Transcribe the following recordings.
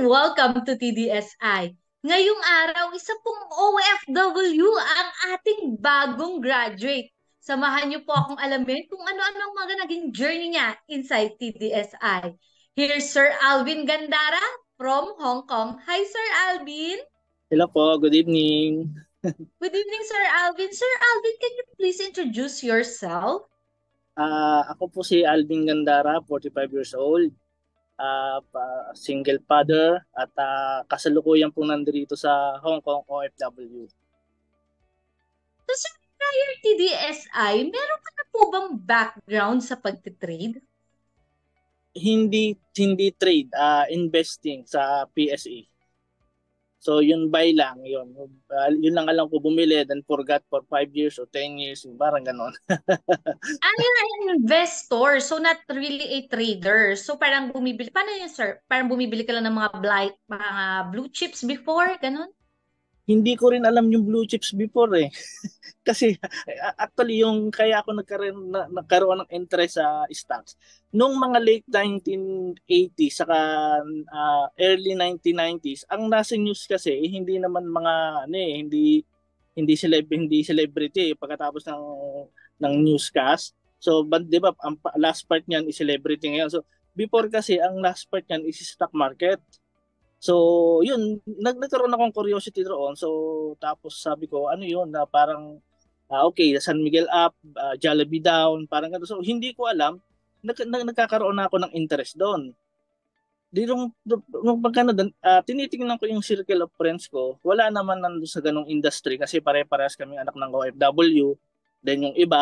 welcome to TDSI. Ngayong araw, isa pong OFW ang ating bagong graduate. Samahan niyo po akong alamin kung ano-ano ang mga naging journey niya inside TDSI. Here's Sir Alvin Gandara from Hong Kong. Hi, Sir Alvin. Hello po, good evening. Good evening, Sir Alvin. Sir Alvin, can you please introduce yourself? Ako po si Alvin Gandara, 45 years old, single father at kasalukuyan po nandito sa Hong Kong OFW. So, Sir, prior TDSI, meron ka na po bang background sa pagtitrade? Hindi trade, investing sa PSE. So yun buy lang, yun. Yun lang alam ko bumili then forgot for 5 years or 10 years, parang ganon. You're an investor, so not really a trader. So parang bumibili, paano yun, sir? Parang bumibili ka lang ng mga blue chips before, ganun? Hindi ko rin alam yung blue chips before eh. Kasi actually yung kaya ako nagkaroon ng interest sa stocks nung mga late 1980s saka early 1990s. Ang nasa news kasi hindi naman mga ano eh, hindi celebrity eh, pagkatapos ng newscast. So but 'di ba ang last part niyan is celebrity ngayon. So before kasi ang last part niyan is stock market. So, yun, nagkaroon akong curiosity roon. So, tapos sabi ko, ano yun, na parang, okay, San Miguel up, Jollibee down, parang gano'n. So, hindi ko alam, nagkakaroon na ako ng interest doon. Di nung pagkano doon, tinitingnan ko yung circle of friends ko, wala naman nandun sa ganong industry kasi pare-parehas kami anak ng OFW. Then yung iba,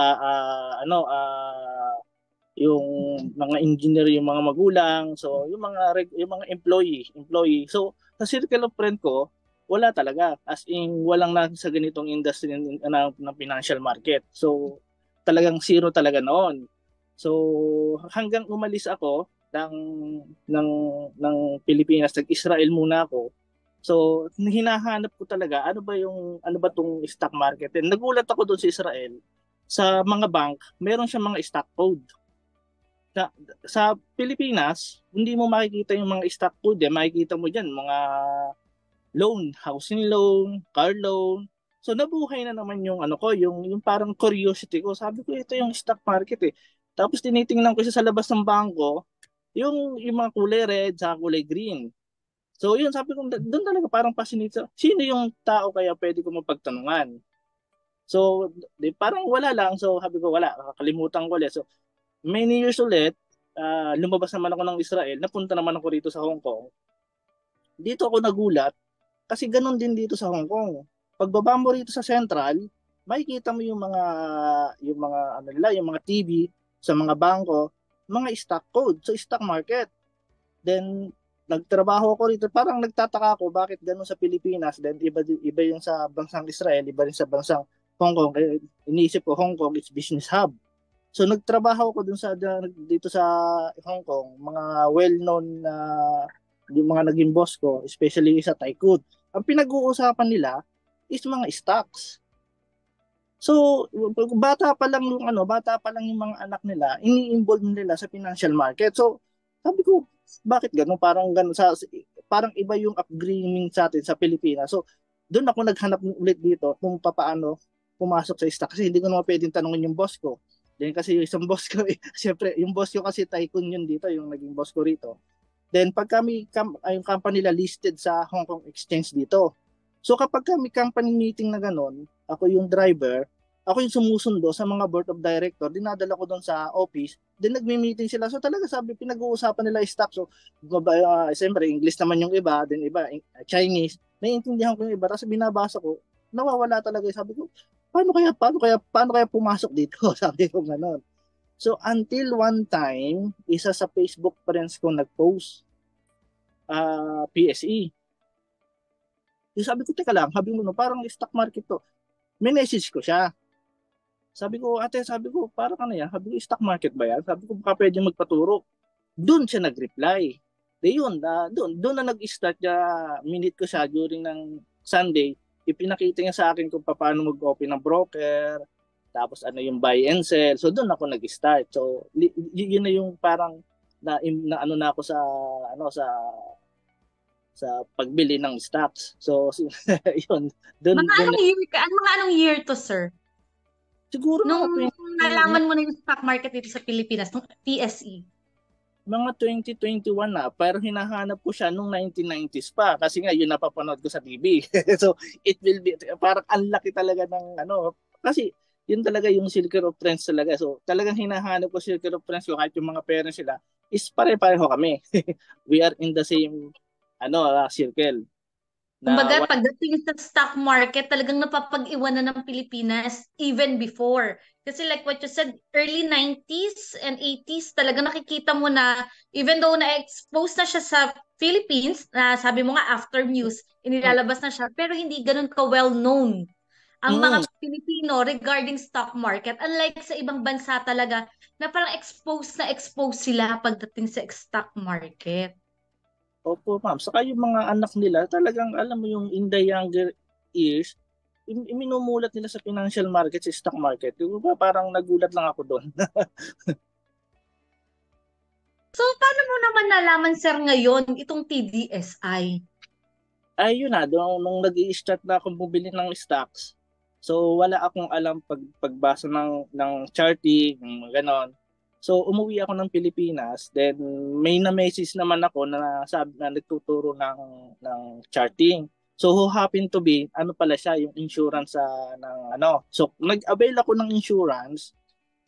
yung mga engineer, yung mga magulang, so yung mga employee. So sa circle of friend ko, wala talaga, as in walang na sa ganitong industry ng financial market. So talagang zero talaga noon. So hanggang umalis ako ng ng Pilipinas, nag-Israel muna ako. So hinahanap ko talaga ano ba tong stock market. And nagulat ako doon sa Israel, sa mga bank, meron siyang mga stock code na, sa Pilipinas, hindi mo makikita yung mga stock code eh. Makikita mo dyan, mga loan, housing loan, car loan. So nabuhay na naman yung ano ko, yung parang curiosity ko. Sabi ko, ito yung stock market eh. Tapos tinitingnan ko siya sa labas ng bangko, yung mga kulay red sa kulay green. So yun, sabi ko, doon talaga parang fascinated. Sino yung tao kaya pwede ko mapagtanungan? So, parang wala lang. So sabi ko, wala, kakalimutan ko ulit. So many years ulit, lumabas naman ako ng Israel, napunta naman ako rito sa Hong Kong. Dito ako nagulat kasi ganun din dito sa Hong Kong. Pagbaba mo rito sa Central, makikita mo yung mga ano nila, yung mga TV sa mga bangko, mga stock code, so stock market. Then nagtrabaho ako rito, parang nagtataka ako bakit ganun sa Pilipinas, then iba yung sa bansang Israel, iba rin sa bansang Hong Kong. Kaya iniisip ko Hong Kong is business hub. So nagtrabaho ko dun dito sa Hong Kong, mga well-known na yung mga naging boss ko, especially sa Taikoo. Ang pinag-uusapan nila is mga stocks. So bata pa lang yung mga anak nila, ini-involve nila sa financial market. So sabi ko, bakit ganun? Parang iba yung upbringing sa atin sa Pilipinas. So doon ako naghanap ulit dito kung paano pumasok sa stock kasi hindi ko naman pwedeng tanungin yung boss ko. Then kasi yung isang boss ko, siyempre, yung boss ko kasi tycoon yun dito, yung naging boss ko rito. Then pag yung company nila listed sa Hong Kong Exchange dito. So kapag kami company meeting na ganun, ako yung driver, ako yung sumusundo sa mga board of director, dinadala ko doon sa office, then nagmi-meeting sila. So talaga sabi, pinag-uusapan nila stock. So siyempre, English naman yung iba, then iba, Chinese. Naiintindihan ko yung iba, tapos binabasa ko, nawawala talaga. Sabi ko, paano kaya pumasok dito? Sabi ko gano'n. So until one time, isa sa Facebook friends ko nag-post, PSE. Yung sabi ko, teka lang, sabi mo, no, parang stock market to. May message ko siya. Sabi ko, ate, sabi ko, parang ano yan? Sabi ko, stock market ba yan? Sabi ko, baka pwede magpaturo. Doon siya nag-reply. Yun, doon na nag-start niya, minute ko siya during ng Sunday. Ipinakita niya sa akin kung paano mag-open ng broker, tapos ano yung buy and sell. So doon ako nag-start. So yun na yung parang na ano na ako sa sa pagbili ng stocks. So yun, doon Mga doon anong year ka? Mga anong year to, sir? siguro Nung mga 20 nalaman mo na yung stock market dito sa Pilipinas, nung PSE. mga 2021 na, pero hinahanap ko siya nung 1990s pa kasi nga yun napapanood ko sa TV. So it will be parang ang laki talaga ng ano kasi yun talaga yung circle of friends talaga. So talagang hinahanap ko circle of friends ko kahit yung mga parents sila is pare-pareho kami. We are in the same circle na Kumbaga, pagdating sa stock market, talagang napapag-iwanan ng Pilipinas even before. Kasi like what you said, early 90s and 80s, talagang nakikita mo na even though na-expose na siya sa Philippines, na sabi mo nga after news, mm, inilalabas na siya, pero hindi ganun ka-well known ang mm, mga Pilipino regarding stock market. Unlike sa ibang bansa talaga, na parang expose sila pagdating sa stock market. opo ma'am. Saka yung mga anak nila talagang alam mo yung in the younger years minumulat nila sa financial market, sa stock market. Yung ba, parang nagulat lang ako doon. So, paano mo naman nalaman, sir, ngayon itong TDSI? Ay, yun na, nung nag-i-start na akong bumili ng stocks, so wala akong alam pagbasa ng charting, ganon. So umuwi ako ng Pilipinas, then may na-message naman ako na sabi na nagtuturo ng charting. So who happen to be, ano pala siya, yung insurance sa ng ano. So nag-avail ako ng insurance,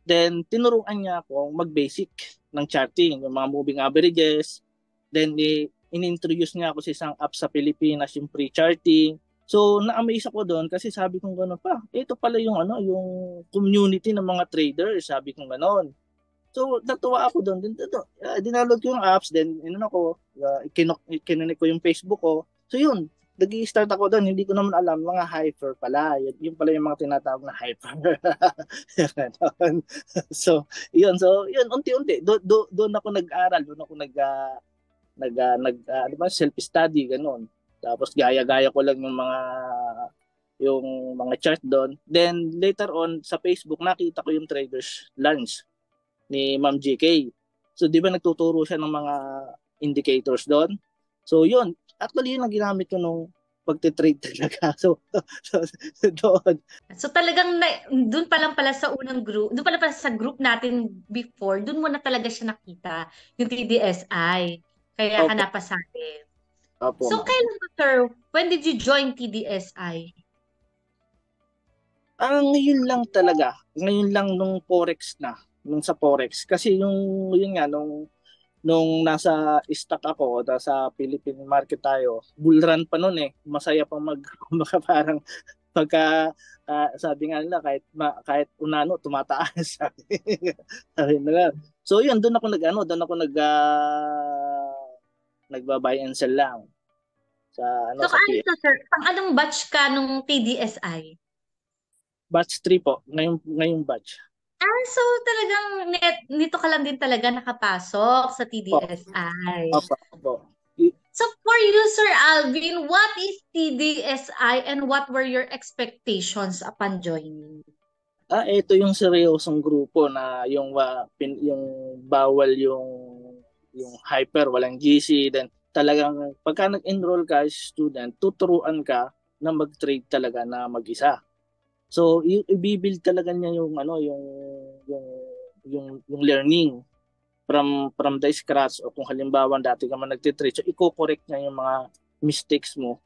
then tinuruan niya ako mag-basic ng charting, yung mga moving averages. Then in-introduce niya ako sa isang app sa Pilipinas, yung pre-charting. So na-amaze ako doon kasi sabi kong gano'n pa. Ito pala yung yung community ng mga traders, sabi kong gano'n. So natuwa ako doon. Dinaload ko yung apps, then ko, kinunik ko yung Facebook ko. So yun, nag-i-start ako doon. Hindi ko naman alam, mga hyper pala. Yun pala yung mga tinatawag na hyper. So, yun, unti-unti. Doon ako nag-aral, doon ako ano ba, self-study, ganun. Tapos gaya-gaya ko lang yung mga chart doon. Then later on sa Facebook nakita ko yung traders lunch ni Ma'am GK. So, di ba nagtuturo siya ng mga indicators doon? So, yun. Actually, yun ang ginamit ko nung pagtitrade talaga. So doon. So, talagang dun pa lang pala sa unang group, dun pa lang pala sa group natin before, dun mo na talaga siya nakita, yung TDSI. Kaya ka Opo, napasabi. opo, So, ma'am. kailan ba, sir, when did you join TDSI? Ngayon lang talaga. Ngayon lang nung Forex na. Nung sa Forex. Kasi yun nga, nung nasa stock ako, nasa Philippine market tayo, bull run pa noon eh. Masaya pang kumbaga parang pagka sabi nga nila kahit unano tumataas sabi nila. So yun doon ako nagba-buy and sell lang sa So, sa ano PS. to, sir? Pang anong batch ka nung TDSI? Batch 3 po, ngayong batch. So talagang nito ka lang din talaga nakapasok sa Po, TDSI. opo, opo. So for you, Sir Alvin, what is TDSI and what were your expectations upon joining? Ito yung seryosong grupo na yung bawal yung hyper, walang GC, then talagang pagka nag-enroll ka as student, tuturuan ka na mag-trade talaga na mag-isa. So i-build talaga niya yung yung learning from the scratch o kung halimbawa dati ka man nagtitrade, so i-correct niya yung mga mistakes mo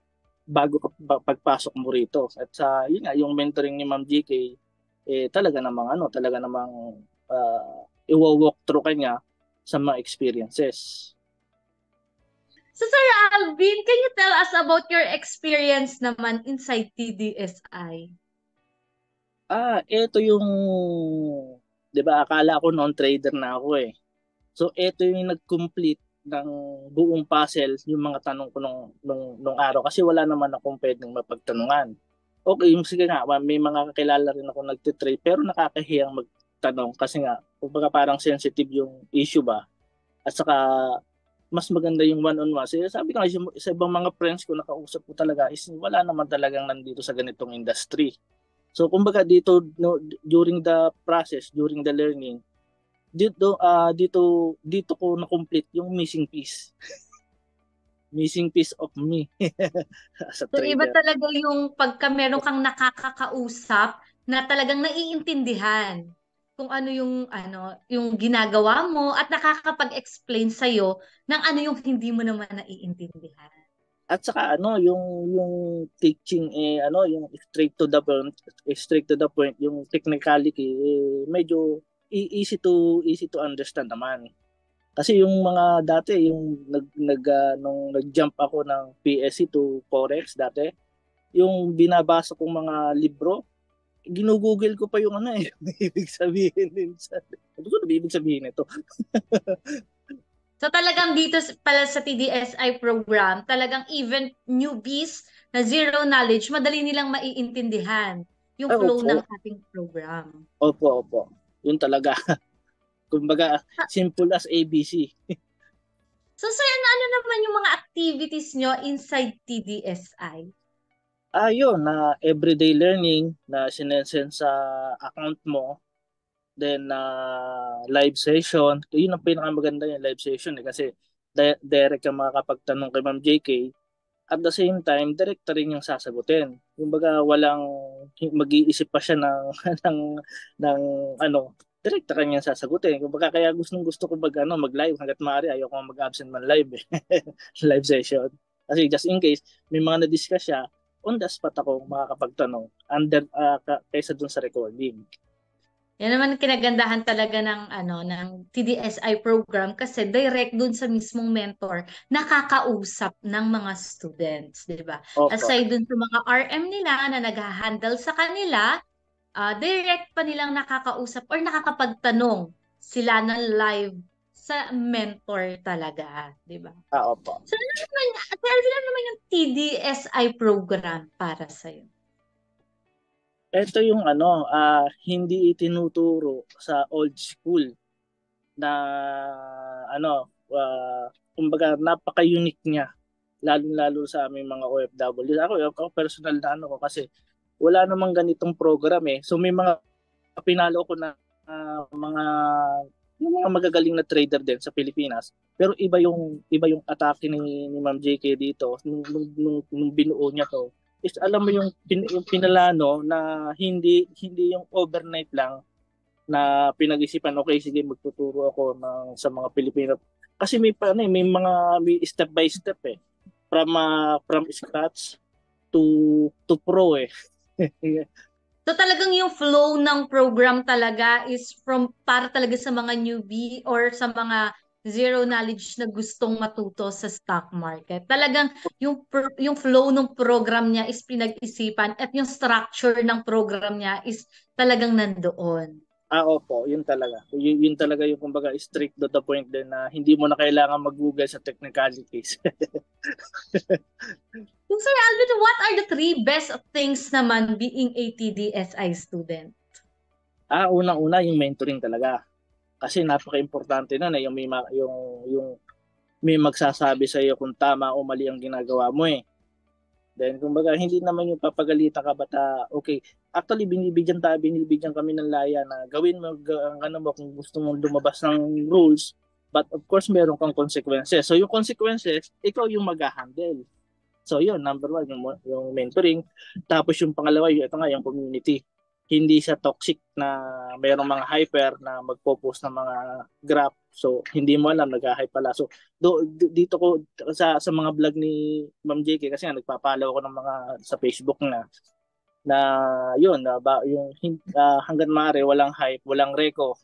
bago ka pagpasok mo rito. At sa yun nga yung mentoring ni Ma'am GK talaga namang i-walk through kanya sa mga experiences. So Sir Alvin, can you tell us about your experience naman inside TDSI? Ito yung 'di ba akala ko noon trader na ako eh. So ito yung nag-complete ng buong puzzle yung mga tanong ko nung araw kasi wala naman akong pwedeng mapagtanungan. Okay, yung sige nga, may mga kakilala rin ako nagtitrade pero nakakahiyang magtanong kasi nga kumbaga parang sensitive yung issue ba. At saka mas maganda yung one-on-one. So, sabi ko nga, sa ibang mga friends ko nakausap ko talaga is wala naman talagang nandito sa ganitong industry. So kumbaga dito no, during the process, during the learning, dito ko na complete yung missing piece. missing piece of me as a So iba trader. talaga yung pagka meron kang nakakakausap na talagang naiintindihan kung ano yung ginagawa mo at nakakapag-explain sa ng ano yung hindi mo naman naiintindihan. At saka ano, yung teaching yung straight to the point, yung technicality medyo easy to understand naman. Kasi yung mga dati, yung nung nag-jump ako ng PSC to Forex dati, yung binabasa kong mga libro, ginugugol ko pa yung yung ibig sabihin din sa. Ano ko ibig sabihin ito? So talagang dito pala sa TDSI program, talagang even newbies na zero knowledge, madali nilang maiintindihan yung Ay, flow ng opo. ating program. Opo. Yun talaga. Kumbaga, simple as ABC. So sir, ano naman yung mga activities nyo inside TDSI? Yun, na everyday learning na sinesend sa account mo. Then, live session. Yun ang pinakamaganda yung live session kasi direct ka makakapagtanong kay Ma'am JK. At the same time, direct rin yung sasagutin. Kumbaga, walang mag-iisip pa siya ng, ng, ng direct ka niya sasagutin. Kumbaga, kaya gusto ko mag-live hanggat maaari. Ayoko mag-absent man live live session. Kasi just in case, may mga na-discuss siya, on the spot ako makakapagtanong kaysa dun sa recording. Yan naman ang kinagandahan talaga ng TDSI program kasi direct dun sa mismong mentor nakakausap ng mga students, 'di ba? Opo. Aside dun sa mga RM nila na nag-handle sa kanila, direct pa nilang nakakausap or nakakapagtanong sila ng live sa mentor talaga, 'di ba? Opo. So ano naman yung TDSI program para sa iyo? Ito yung hindi itinuturo sa old school na kumbaga napaka-unique niya lalo-lalo sa aming mga OFW. Ako personal na ko kasi wala namang ganitong program eh. So may mga pinalo ko na mga yung mga magagaling na trader din sa Pilipinas. Pero iba yung atake ni Ma'am JK dito nung binuo niya to. Is alam mo yung pinalano na hindi yung overnight lang na pinag-isipan, okay, sige, magtuturo ako sa mga Pilipino. Kasi may step by step eh. From scratch to pro eh. So talagang yung flow ng program talaga is para talaga sa mga newbie or sa mga zero knowledge na gustong matuto sa stock market. Talagang yung flow ng program niya is pinag-isipan at yung structure ng program niya is talagang nandoon. Opo, yun talaga. Yun talaga yung kumbaga strict to the point din na hindi mo na kailangan mag-google sa technicalities. So, Sir Alvin, what are the three best things naman being a TDSI student? Unang-una yung mentoring talaga. Kasi napaka-importante na yung may magsasabi sa iyo kung tama o mali ang ginagawa mo eh. Then kumbaga hindi naman yung papagalitan ka bata, okay. Actually binibigyan kami ng laya na gawin mo ang mo kung gusto mong lumabas ng rules. But of course meron kang consequences. So yung consequences, ikaw yung mag-handle. So yun, number one, yung mentoring. Tapos yung pangalawa, ito nga, yung community. Hindi siya toxic na mayroong mga hyper na magpo-post ng mga graph. So hindi mo alam, nag-hype pala. So dito ko sa mga vlog ni Ma'am JK kasi nga nagpa-follow ako ng mga sa Facebook na yun, yung hanggang maaari walang hype, walang reko.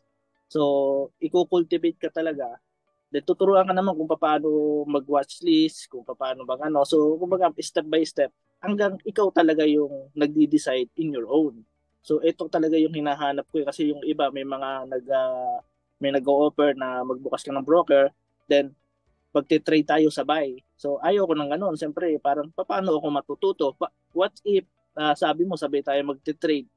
So i-cultivate ka talaga. Then tuturuan ka naman kung paano mag-watch list, kung paano bang ano. So, kumbaga, step by step, hanggang ikaw talaga yung nagdi-decide in your own. So, ito talaga yung hinahanap ko kasi yung iba may nag-o-offer na magbukas ka ng broker, then magte-trade tayo sabay. So, ayaw ko ng ganun. Siyempre, parang paano ako matututo? What if sabi mo sabay tayo magte-trade?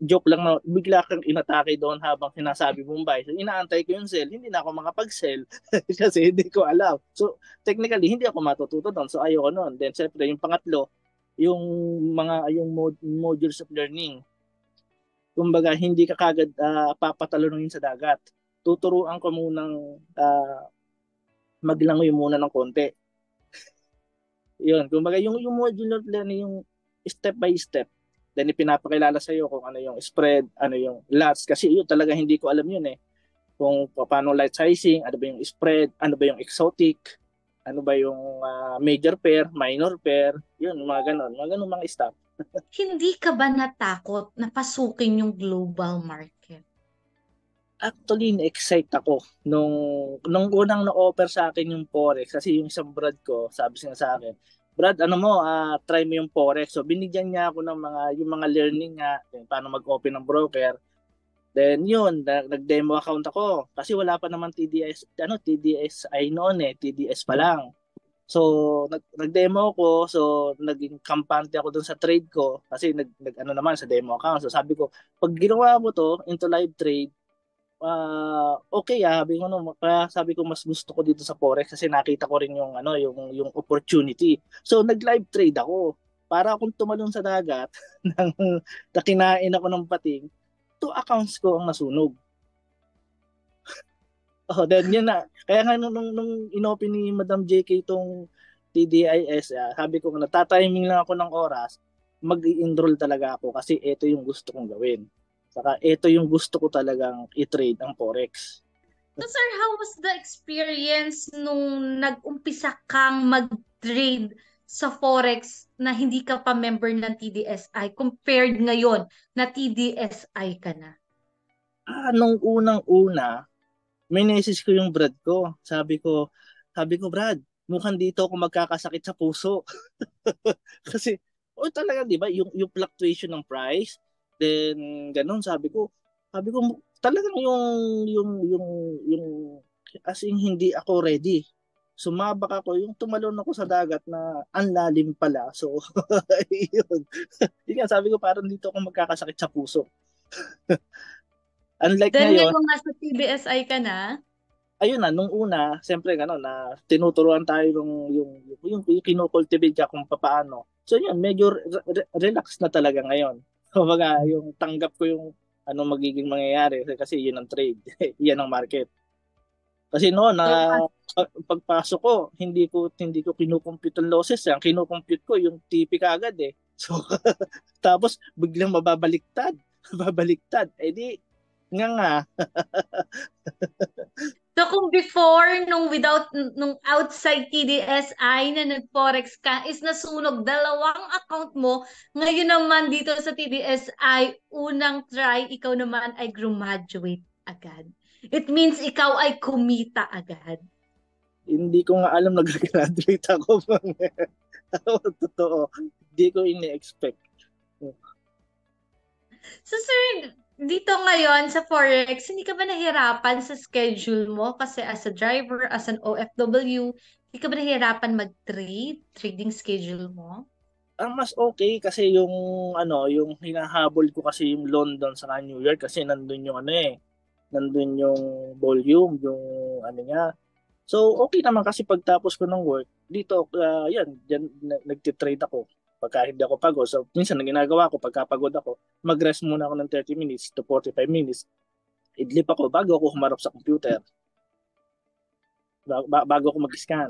Joke lang na bigla kang inatake doon habang sinasabi mong buy. So, inaantay ko yung sell, hindi na ako makapag-sell kasi hindi ko alam. So, technically, hindi ako matututo doon. So, ayoko noon. Then, syempre, yung pangatlo, yung modules of learning. Kumbaga, hindi ka kagad papatalunin sa dagat. Tuturuan ko munang maglangoy muna ng konti. Yun, kumbaga yung modular learning, yung step by step. Then ipinapakilala sa iyo kung ano yung spread, ano yung lots, kasi yun talaga hindi ko alam yun eh. Kung paano light sizing, ano ba yung spread, ano ba yung exotic, ano ba yung major pair, minor pair, yun, mga ganon mga stuff. Hindi ka ba natakot na pasukin yung global market? Actually, na-excite ako nung unang na-offer sa akin yung Forex kasi yung isang brad ko, sabi niya sa akin, Brad, ano mo, try mo yung Forex. So binigyan niya ako ng yung mga learning nga, paano mag-open ng broker. Then yun, nag-demo account ako kasi wala pa naman TDSI noon eh, TDS pa lang. So nag-demo ako, so naging kampante ako dun sa trade ko kasi ano naman sa demo account. So sabi ko, pag ginawa mo to into live trade, okay sabi ko no, kaya sabi ko mas gusto ko dito sa Forex kasi nakita ko rin yung yung opportunity. So nag-live trade ako para akong tumalon sa dagat nang nakinain ako ng pating, two accounts ko ang nasunog. Oh, then yun na. Kaya nga nung inopen ni Madam JK itong TDIS, sabi ko na tatiming lang ako ng oras, mag-i-enroll talaga ako kasi ito yung gusto kong gawin. Saka ito yung gusto ko talagang i-trade ang Forex. So sir, how was the experience nung nag-umpisa kang mag-trade sa Forex na hindi ka pa member ng TDSI compared ngayon na TDSI ka na? Nung unang-una, may message ko yung brad ko. Sabi ko, Brad, mukhang dito ako magkakasakit sa puso. Kasi, talaga, di ba, yung fluctuation ng price, then, ganun, sabi ko, talagang yung, as in, hindi ako ready. Sumabak ako, yung tumalon ako sa dagat na ang lalim pala. So, yun. Yun nga, sabi ko, parang dito ako magkakasakit sa puso. Unlike Then ngayon, ngayon nasa TDSI ka na? ayun na, nung una, siyempre gano'n, na tinuturuan tayo yung kinocultivate ka kung paano. So yun, medyo relax na talaga ngayon. Kumbaga, yung tanggap ko yung ano magiging mangyayari kasi yun ang trade, yan ang market. Kasi noon na So, pagpasok ko, hindi ko kinukompute ang losses, ang kinukompute ko yung TP kaagad eh. So tapos biglang mababaliktad, babaliktad. Eh di nga. so kung before, nung outside TDSI na nag-Forex ka, is nasunog dalawang account mo, ngayon naman dito sa TDSI, unang try, ikaw naman ay graduate agad. It means ikaw ay kumita agad. Hindi ko nga alam nag-graduate ako. Totoo. Hindi ko ini-expect. So sir, dito ngayon sa Forex, hindi ka ba nahirapan sa schedule mo? Kasi as a driver, as an OFW, hindi ka ba nahirapan mag-trade? Trading schedule mo? Ang mas okay kasi yung hinahabol ko kasi yung London sa New York kasi nandun yung volume, yung ano niya. So okay naman kasi pagtapos ko ng work, dito yan, dyan, nagtitrade ako pagka hindi ako pagod. So minsan ang ginagawa ko pagka pagod ako, mag-rest muna ako ng 30 minutes to 45 minutes. Idlip ako bago ako humarap sa computer, bago ako mag-scan.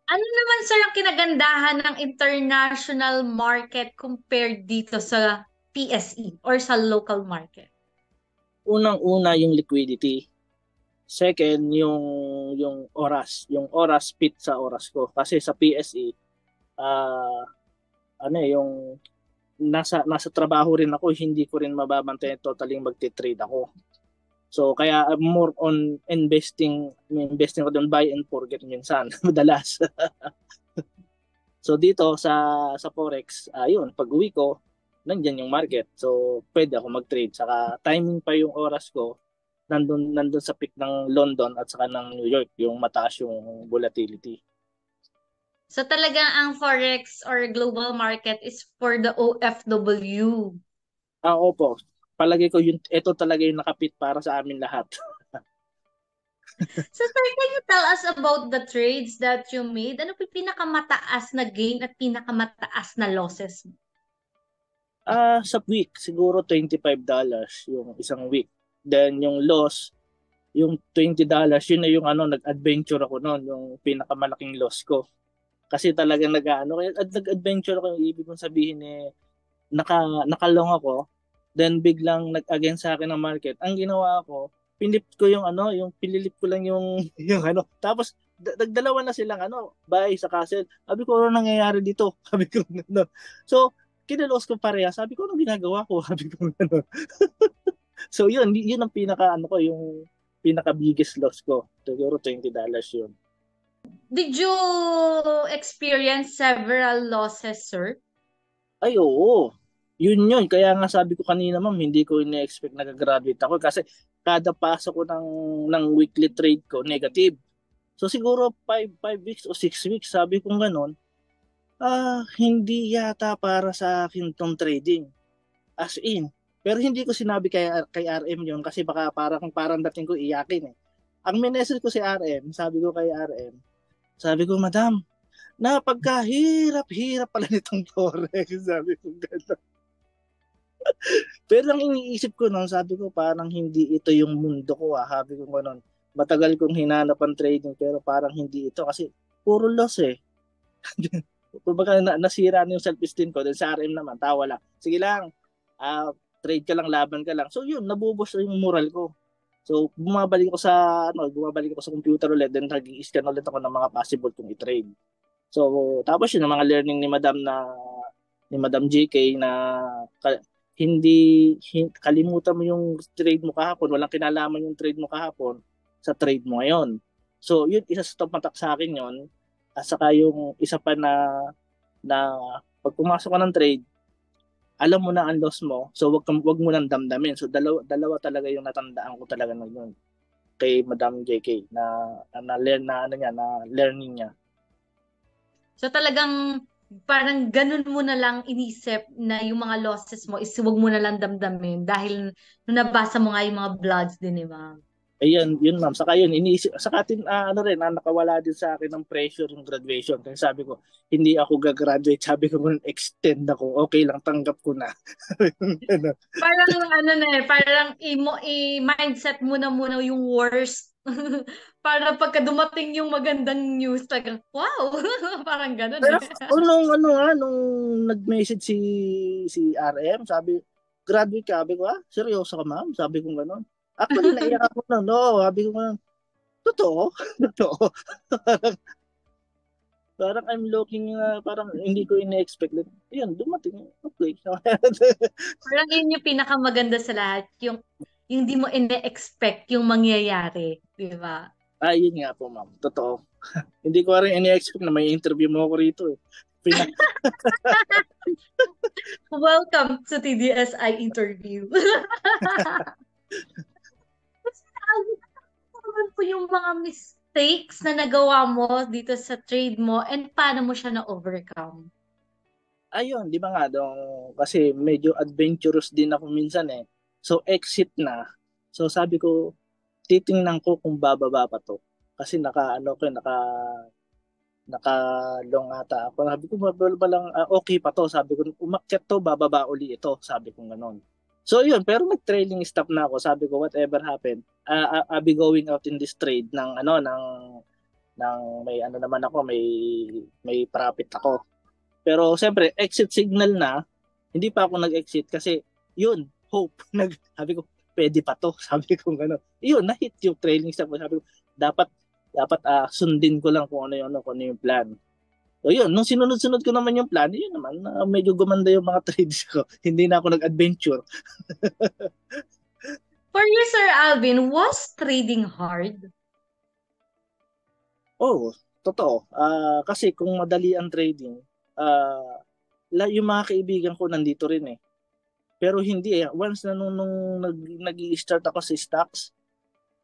Ano naman sir ang kinagandahan ng international market compared dito sa PSE or sa local market? Unang-una yung liquidity. Second, yung oras. Yung oras fit sa oras ko. Kasi sa PSE, yung nasa trabaho rin ako, hindi ko rin mababantayan totally magti-trade ako. So kaya I'm more on investing ko doon buy and forget minsan, madalas. So dito sa Forex, yun, pag-uwi ko, nandiyan yung market. So pwede ako mag-trade. Saka timing pa yung oras ko, nandun sa peak ng London at saka ng New York, yung mataas yung volatility. So talagang ang Forex or global market is for the OFW. Opo. Palagi ko ito talaga yung nakapit para sa amin lahat. So sir, can you tell us about the trades that you made? Ano po yung pinakamataas na gain at pinakamataas na losses mo? Sa week, siguro $25 yung isang week. Then yung loss, yung $20, yun na yung ano, nag-adventure ako noon, yung pinakamalaking loss ko. Kasi talagang nag-adventure ako, yung ibig kong sabihin nakalong ako, then biglang nag-against sa akin ng market. Ang ginawa ko, pinlip ko yung ano, yung pinilip ko lang yung yung ano. Tapos nagdalawa na silang ano, buy sa castle. Sabi ko, ano nangyayari dito? Sabi ko ano. So, kinalos ko pareha. Sabi ko, ano ginagawa ko? Sabi ko ano. So, yun ang pinaka ano ko, yung pinaka biggest loss ko. Siguro $20 yun. Did you experience several losses, sir? Ay, oo. Yun. Kaya nga sabi ko kanina, ma'am, hindi ko ina-expect na graduate ako kasi kada pasok ko ng weekly trade ko, negative. So siguro 5 weeks o 6 weeks, sabi ko ganun, hindi yata para sa akin tong trading. As in. Pero hindi ko sinabi kay RM yun kasi baka parang dating ko iyakin eh. Ang minessage ko si RM, sabi ko kay RM, sabi ko, Madam, napagkahirap-hirap pala nitong Forex. Sabi ko gano'n. Pero ang iniisip ko noon, sabi ko parang hindi ito yung mundo ko ah. Sabi ko gano'n. Matagal kong hinanap ang trading pero parang hindi ito kasi puro loss eh. Kumbaga nasira na yung self-esteem ko. Then sa RM naman, tawa lang. Sige lang, ah, trade ka lang, laban ka lang. So yun, nabubos yung moral ko. So bumabalik ako sa computer ulit, then nag-i-scan ulit ako ng mga possible kong i-trade. So tapos yun, ang mga learning ni Madam JK na kalimutan mo yung trade mo kahapon, walang kinalaman yung trade mo kahapon sa trade mo ngayon. So yun, isa sa tumatak sa akin yun. At saka yung isa pa na pag pumasok ka ng trade, alam mo na ang loss mo, so wag mo nang damdamin. So dalawa talaga yung natandaan ko talaga na yun kay Madam JK na learn na ano niya, na learning niya. So talagang parang ganun mo na lang inisip na yung mga losses mo is huwag mo na lang damdamin dahil nung nabasa mo nga yung mga vlogs din ni ma'am. Ayun, yun ma'am. Saka yun, iniisip, saka ano rin, nakawala din sa akin ng pressure yung graduation. Kaya sabi ko, hindi ako gagraduate. Sabi ko, kung extend ako, okay lang, tanggap ko na. Ano. Parang ano na eh, parang i-mindset mo na muna yung worst. Para pagka dumating yung magandang news, talagang wow! Parang ganun Pero eh. nung nag-message si RM, sabi, graduate ka. Sabi ko, seryoso ka ma'am? Sabi ko gano'n. Actually, naiyak ako na, no. Sabi ko gano'n, totoo? Totoo? Parang I'm looking, parang hindi ko ina-expect. Ayun, dumating. Okay. Parang yun yung pinakamaganda sa lahat, yung di mo ine-expect yung mangyayari, di ba? Yun nga po, ma'am. Totoo. Hindi ko rin ini-expect na may interview mo ako rito eh. Pina Welcome to TDSI interview. Ano po yung mga mistakes na nagawa mo dito sa trade mo and paano mo siya na-overcome? Ayun, di ba nga kasi medyo adventurous din ako minsan eh. So exit na. So sabi ko, titingnan ko kung bababa pa to. Kasi naka long ata ako. Sabi ko, ba lang, okay pa to. Sabi ko, umakyat to, bababa uli ito. Sabi ko ganun. So yun, pero nag-trailing stop na ako. Sabi ko, whatever happened, I'll be going out in this trade ng may ano naman ako, may profit ako. Pero siyempre, exit signal na, hindi pa ako nag-exit kasi yun, hope. Sabi ko, pwede pa to. Sabi ko gano'n. Yun, na-hit yung trailing stop ko. Sabi ko, dapat sundin ko lang kung ano yung plan. So yun, nung sinunod-sunod ko naman yung plan, yun naman, medyo gumanda yung mga trades ko. Hindi na ako nag-adventure. For you, Sir Alvin, was trading hard? Oo, totoo. Kasi kung madali ang trading, yung mga kaibigan ko nandito rin eh. Pero hindi eh. Once na nung nag-i-start ako sa stocks,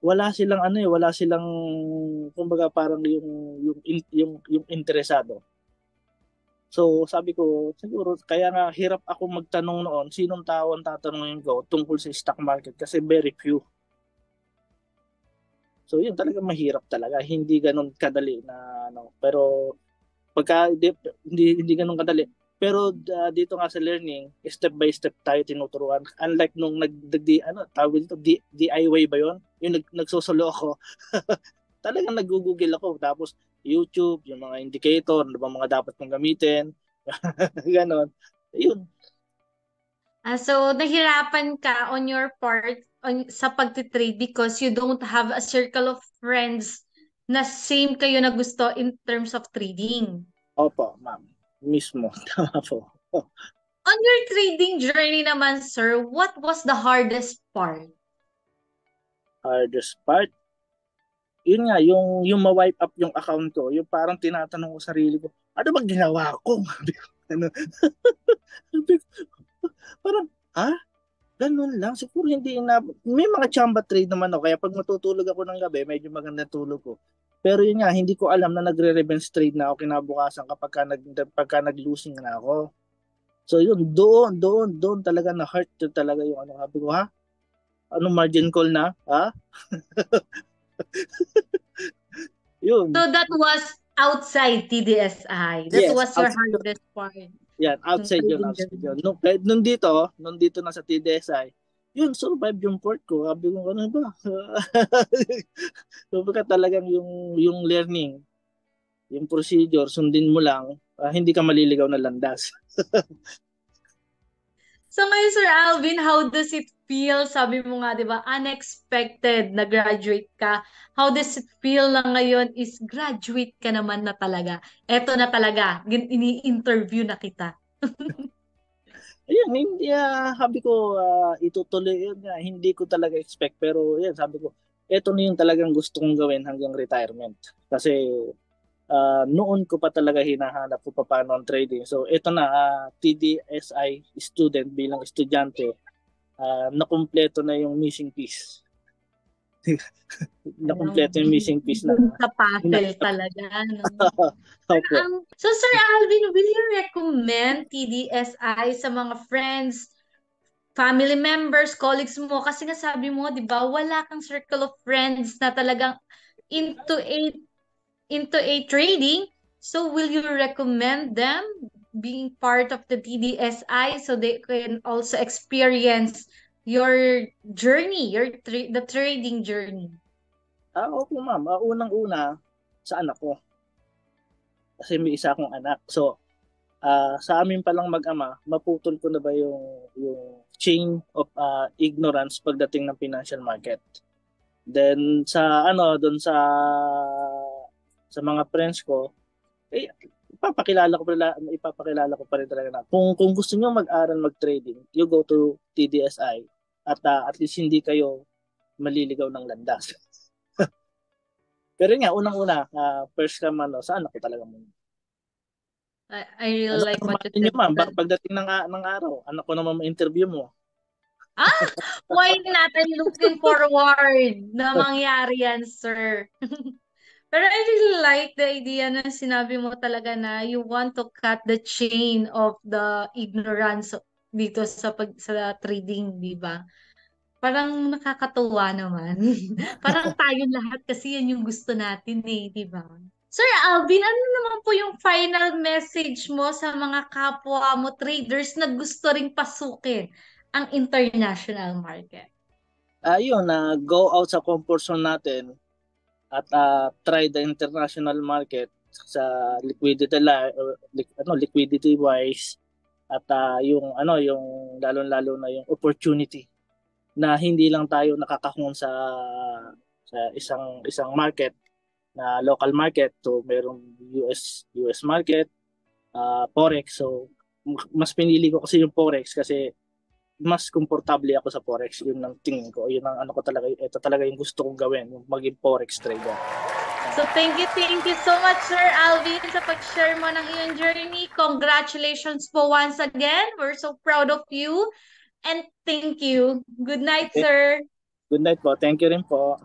wala silang kumbaga parang yung interesado. So sabi ko, siguro kaya nga hirap ako magtanong noon, sinong tao ang tatanungin ko tungkol sa stock market kasi very few. So yun talaga mahirap talaga, hindi ganun kadali na ano. Pero pagka hindi ganun kadali, Pero dito nga sa learning, step by step tayo tinuturuan. Unlike nung tawag dito, DIY ba yun? Yung nagsosolo ako. Talagang nag-google ako. Tapos YouTube, yung mga indicator, ano ba mga dapat kong gamitin. Ganon. Yun. So, nahirapan ka on your part sa pagtitrade because you don't have a circle of friends na same kayo na gusto in terms of trading. Opo, ma'am. Mismo. Tama po. On your trading journey naman, sir, what was the hardest part? Hardest part? Yun nga, yung ma-wipe up yung account ko, yung parang tinatanong ko sarili ko, ano bang ginawa ko? Ano? Parang, ha? Ganun lang. Siguro hindi na... May mga chamba trade naman ako. Kaya pag matutulog ako ng gabi, medyo maganda tulog ko. Pero yun nga, hindi ko alam na nagre-revenge trade na ako kinabukasan pagka nag-losing na ako. So yun, doon talaga na-hurt talaga yung ano. Sabi ko, ha? Anong margin call na? Ha? Yun. So that was outside TDSI. That Yes, was your outside. hardest part. Yan, outside yun, outside yun. Nung dito na sa TDSI, yun, survive yung port ko. Sabi ko, ano ba? So, baka talagang yung learning, yung procedure, sundin mo lang, hindi ka maliligaw na landas. So ngayon, Sir Alvin, how does it feel? Sabi mo nga, di ba, unexpected na graduate ka. How does it feel na ngayon is graduate ka naman na talaga? Eto na talaga, ini-interview na kita. Ayun, hindi, sabi ko, itutuloy yun nga. Hindi ko talaga expect. Pero yan, sabi ko, eto na yung talagang gusto kong gawin hanggang retirement. Kasi noon ko pa talaga hinahanap kung paano ang trading. So ito na, TDSI student bilang estudyante, nakumpleto na yung missing piece. Nakumpleto yung missing piece na. Sa puzzle talaga. No? Opo. So Sir Alvin, will you recommend TDSI sa mga friends, family members, colleagues mo? Kasi nga sabi mo, di ba, wala kang circle of friends na talagang into a trading. So will you recommend them being part of the TDSI so they can also experience your journey, the trading journey? Opo ma'am, unang-una sa anak ko. Kasi may isa akong anak. So sa amin pa lang mag-ama, maputol ko na ba yung chain of ignorance pagdating ng financial market. Then doon sa mga friends ko, ipapakilala ko pa rin talaga na kung gusto niyo mag-aral mag-trading, you go to TDSI at least hindi kayo maliligaw ng landas. Pero nga unang-una, first ka man sa anak ko talaga muna. I really like what you said. Ma'am, pagdating ng araw, anak ko naman ma-interview mo. Why not? I'm looking forward na mangyari yan, sir. Pero I really like the idea na sinabi mo talaga na you want to cut the chain of the ignorance dito sa trading, di ba? Parang nakakatuwa naman. Parang tayo lahat kasi yan yung gusto natin di ba? Sir Alvin, ano naman po yung final message mo sa mga kapwa mo traders na gusto ring pasukin ang international market? Ayun, go out sa comfort zone natin at try the international market sa liquidity wise at yung lalo na yung opportunity na hindi lang tayo nakakahon sa isang market na local market, so merong US market, forex. So mas pinili ko kasi yung forex kasi mas komportable ako sa forex. Yun ang tingin ko. Yun ang ito talaga yung gusto kong gawin, yung maging forex trader. So thank you so much, Sir Alvin, sa pag-share mo ng iyong journey. Congratulations po once again. We're so proud of you. And thank you. Good night, sir. Good night po. Thank you rin po.